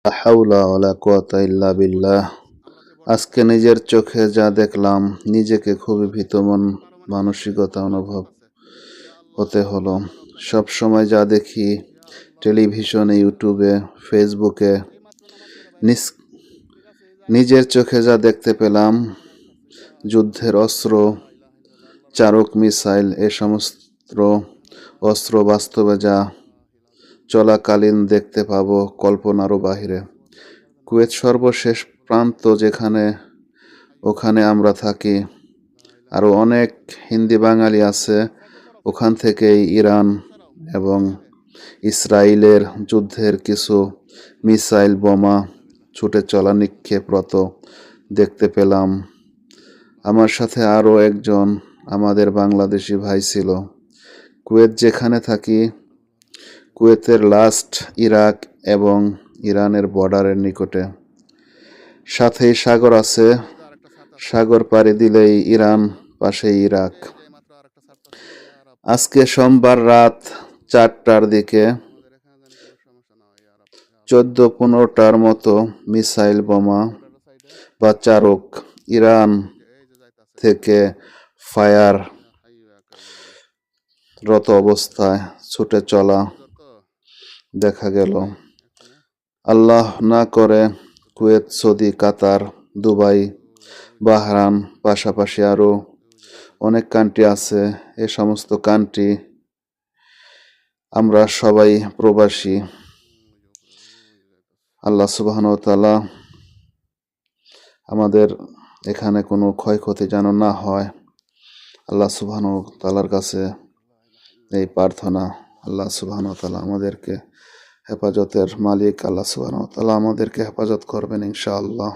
লা হাওলা ওয়ালা কুওয়াতা ইল্লা বিল্লাহ। আজকে নিজের চোখে যা দেখলাম, নিজেকে খুবই ভীতমন মানসিকতা অনুভব হতে হলো। সব সময় যা দেখি টেলিভিশনে, ইউটিউবে, ফেসবুকে, নিজের চোখে যা দেখতে পেলাম, যুদ্ধের অস্ত্র, চারক মিসাইল, এ সমস্ত অস্ত্র বাস্তবে যা চলাকালীন দেখতে পাবো কল্পনারও বাহিরে। কুয়েত সর্বশেষ প্রান্ত যেখানে, ওখানে আমরা থাকি। আরও অনেক হিন্দি বাঙালি আছে। ওখান থেকেই ইরান এবং ইসরায়েলের যুদ্ধের কিছু মিসাইল বোমা ছুটে চলা নিক্ষেপরত দেখতে পেলাম। আমার সাথে আরও একজন আমাদের বাংলাদেশি ভাই ছিল। কুয়েত যেখানে থাকি, কুয়েতের লাস্ট ইরাক এবং ইরানের বর্ডারের নিকটে। সাথেই সাগর আছে, সাগর পাড়ি দিলেই ইরান, পাশেই ইরাক। আজকে সোমবার রাত 4টার দিকে 14-15টার মতো মিসাইল বোমা বা চারক ইরান থেকে ফায়ার রত অবস্থায় ছুটে চলা দেখা গেল। আল্লাহ না করে কুয়েত, সৌদি, কাতার, দুবাই, বাহরান, পাশাপাশি আরও অনেক কান্ট্রি আছে। এ সমস্ত কান্ট্রি আমরা সবাই প্রবাসী। আল্লাহ সুবহানাহু ওয়া তাআলা আমাদের এখানে কোনো ক্ষয়ক্ষতি যেন না হয়, আল্লাহ সুবহানাহু ওয়া তাআলার কাছে এই প্রার্থনা। আল্লাহ সুবহানাহু ওয়া তাআলা আমাদেরকে হেফাজতের মালিক। আল্লাহ সুবহানাহু ওয়া তাআলা আমাদেরকে হেফাজত করবেন ইনশাআল্লাহ।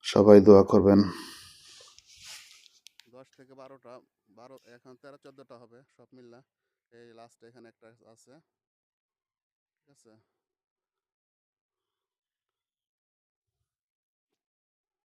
সবাই দোয়া করবেন। 10 থেকে 12টা, 12 এখন 13-14টা হবে সব মিল্লা। এই লাস্টে এখানে একটা আছে, ঠিক আছে।